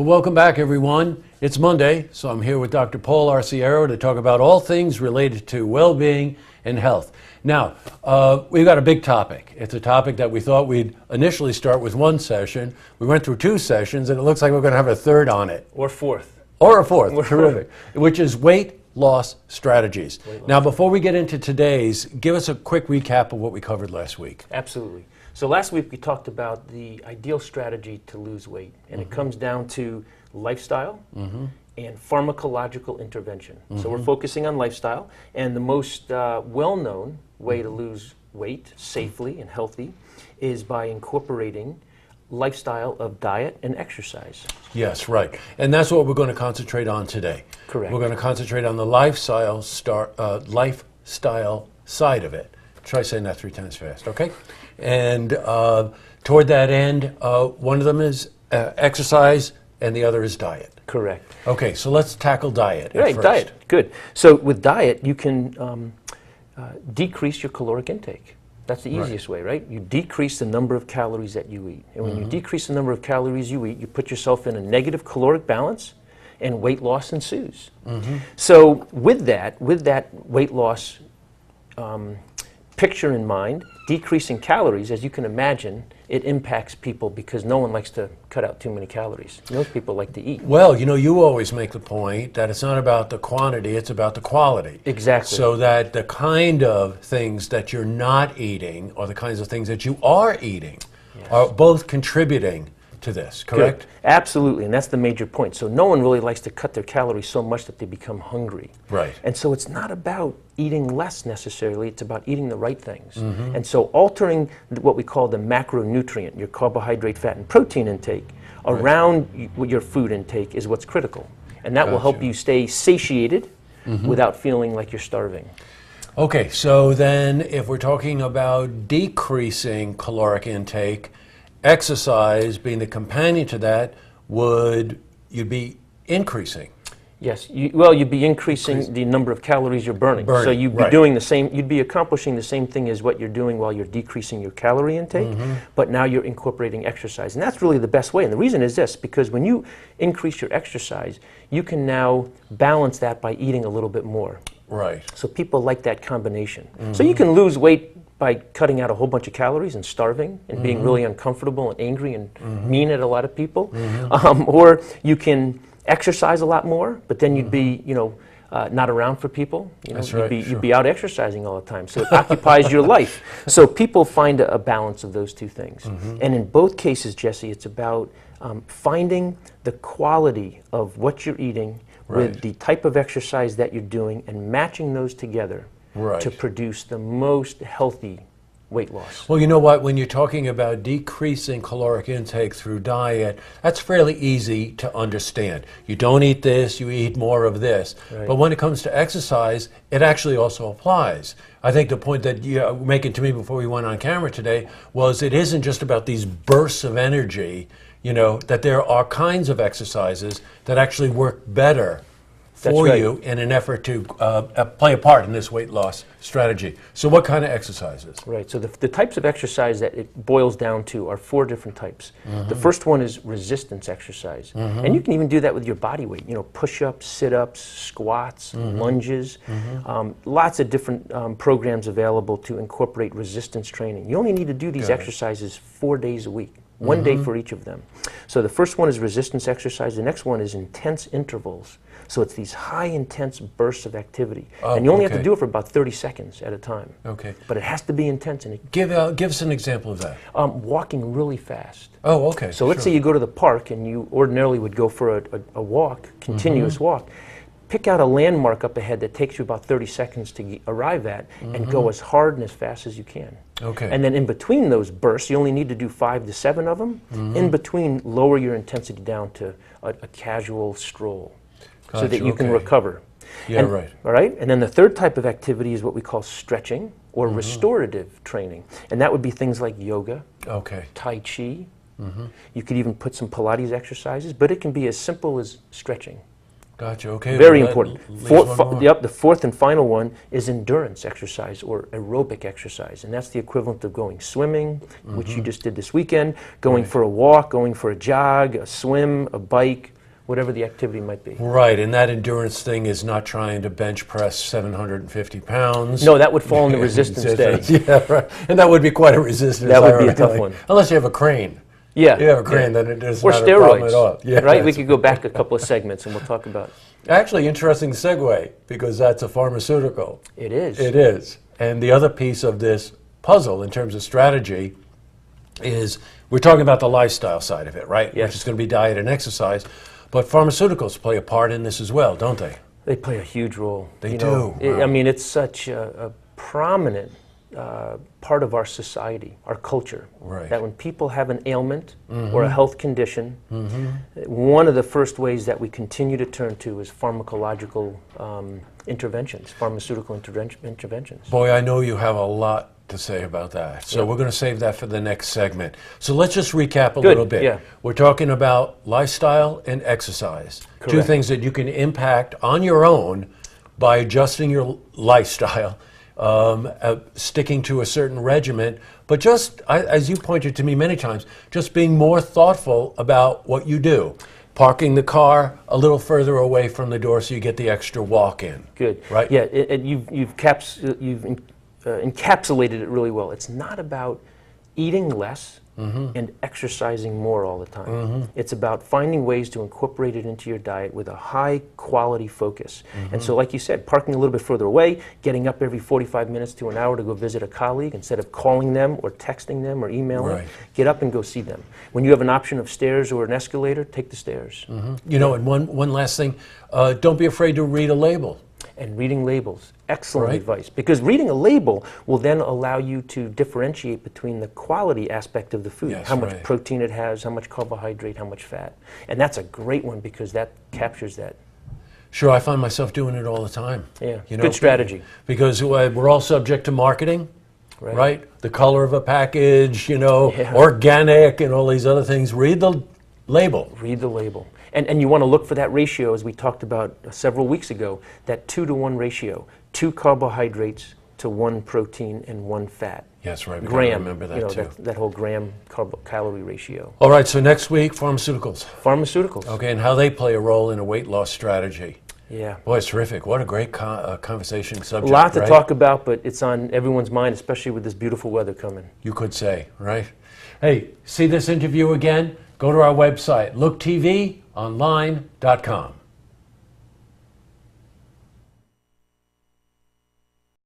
Well, welcome back, everyone. It's Monday, so I'm here with Dr. Paul Arciero to talk about all things related to well-being and health. Now, we've got a big topic. It's a topic that we thought we'd initially start with one session. We went through two sessions, and it looks like we're going to have a third on it. Or fourth. Or a fourth, terrific, which is weight loss strategies. Now, before we get into today's, give us a quick recap of what we covered last week. Absolutely. So last week we talked about the ideal strategy to lose weight, and it comes down to lifestyle and pharmacological intervention. So we're focusing on lifestyle, and the most well-known way to lose weight safely and healthy is by incorporating lifestyle of diet and exercise. Yes, right. And that's what we're going to concentrate on today. Correct. We're going to concentrate on the lifestyle side of it. Try saying that 3 times fast, okay? And toward that end, one of them is exercise and the other is diet. Correct. Okay, so let's tackle diet. Right, first. diet. Good. So with diet, you can decrease your caloric intake. That's the easiest way, right? You decrease the number of calories that you eat. And when you decrease the number of calories you eat, you put yourself in a negative caloric balance and weight loss ensues. So with that weight loss picture in mind, decreasing calories, as you can imagine, it impacts people because no one likes to cut out too many calories. Most people like to eat. Well, you know, you always make the point that it's not about the quantity, it's about the quality. Exactly. So that the kind of things that you're not eating or the kinds of things that you are eating are both contributing to this, correct? Good. Absolutely, and that's the major point. So no one really likes to cut their calories so much that they become hungry. Right. And so it's not about eating less necessarily, it's about eating the right things. And so altering what we call the macronutrient, your carbohydrate, fat, and protein intake, around your food intake is what's critical. And that will help you stay satiated without feeling like you're starving. Okay, so then if we're talking about decreasing caloric intake, exercise being the companion to that, you'd be increasing? Yes, you'd be increasing the number of calories you're burning. So you'd be doing the same, you'd be accomplishing the same thing as what you're doing while you're decreasing your calorie intake, but now you're incorporating exercise. And that's really the best way. And the reason is this, because when you increase your exercise, you can now balance that by eating a little bit more. Right. So people like that combination. So you can lose weight by cutting out a whole bunch of calories and starving and being really uncomfortable and angry and mean at a lot of people. Or you can exercise a lot more, but then you'd be, not around for people. You'd be out exercising all the time. So it occupies your life. So people find a balance of those two things. And in both cases, Jesse, it's about finding the quality of what you're eating with the type of exercise that you're doing and matching those together to produce the most healthy weight loss. Well, you know what? When you're talking about decreasing caloric intake through diet, that's fairly easy to understand. You don't eat this, you eat more of this. But when it comes to exercise, it actually also applies. I think the point that you were making to me before we went on camera today was it isn't just about these bursts of energy, that there are kinds of exercises that actually work better for you in an effort to play a part in this weight loss strategy. So what kind of exercises? Right, so the types of exercise that it boils down to are 4 different types. The first one is resistance exercise. And you can even do that with your body weight, push-ups, sit-ups, squats, lunges. Lots of different programs available to incorporate resistance training. You only need to do these exercises 4 days a week. 1 day for each of them. So the first one is resistance exercise. The next one is intense intervals. So it's these high intense bursts of activity. And you only have to do it for about 30 seconds at a time. Okay. But it has to be intense. And Give us an example of that. Walking really fast. Oh, okay. So let's say you go to the park and you ordinarily would go for a walk, continuous walk. Pick out a landmark up ahead that takes you about 30 seconds to arrive at and go as hard and as fast as you can. Okay. And then in between those bursts, you only need to do 5 to 7 of them. In between, lower your intensity down to a casual stroll so that you can recover. Yeah, right. All right? And then the third type of activity is what we call stretching or restorative training. And that would be things like yoga, Tai Chi. You could even put some Pilates exercises, but it can be as simple as stretching. Gotcha. Okay. Very well, important. leaves one more. Yep, the fourth and final one is endurance exercise or aerobic exercise, and that's the equivalent of going swimming, which you just did this weekend, going for a walk, going for a jog, a swim, a bike, whatever the activity might be. Right, and that endurance thing is not trying to bench press 750 pounds. No, that would fall in the resistance day. Yeah, right. And that would be quite a resistance. That would be a ironically. tough one. Unless you have a crane. Yeah. You have a crane, then it is Or not a problem at steroids, all. Yeah, right? We that's- could go back a couple of segments and we'll talk about Actually, interesting segue, because that's a pharmaceutical. it. Is. It is. And the other piece of this puzzle in terms of strategy is we're talking about the lifestyle side of it, right? Yes. Which is going to be diet and exercise. But pharmaceuticals play a part in this as well, don't they? They play a huge role. They know. do. I mean, it's such a prominent part of our society, our culture, Right. that when people have an ailment or a health condition, one of the first ways that we continue to turn to is pharmacological interventions, pharmaceutical interventions. Boy, I know you have a lot to say about that. So we're going to save that for the next segment. So let's just recap a little bit. Yeah. We're talking about lifestyle and exercise. Two Correct. things that you can impact on your own by adjusting your lifestyle, sticking to a certain regimen, but just, as you pointed to me many times, just being more thoughtful about what you do. Parking the car a little further away from the door so you get the extra walk in. Good. Right? Yeah, you've encapsulated it really well. It's not about eating less and exercising more all the time. It's about finding ways to incorporate it into your diet with a high quality focus. And so, like you said, parking a little bit further away, getting up every 45 minutes to an hour to go visit a colleague instead of calling them or texting them or emailing, Right. get up and go see them. When you have an option of stairs or an escalator, take the stairs. You know, and one last thing, don't be afraid to read a label. And reading labels, excellent Right. advice, because reading a label will then allow you to differentiate between the quality aspect of the food, Yes, how much right. protein it has, how much carbohydrate, how much fat. And that's a great one because that captures that. Sure, I find myself doing it all the time. Yeah, You good strategy. Because we're all subject to marketing, Right. right? The color of a package, you know, Yeah. organic and all these other things. Read the label. Read the label. And you want to look for that ratio, as we talked about several weeks ago, that 2-to-1 ratio, 2 carbohydrates to 1 protein and 1 fat. Yes, right. We gotta Gram, remember that you know, too. that whole gram calorie ratio. All right, so next week, pharmaceuticals. Pharmaceuticals. Okay, and how they play a role in a weight loss strategy. Yeah. Boy, it's terrific. What a great conversation A subject. lot to right? talk about, but it's on everyone's mind, especially with this beautiful weather coming. You could say, right? Hey, see this interview again? Go to our website, looktvonline.com.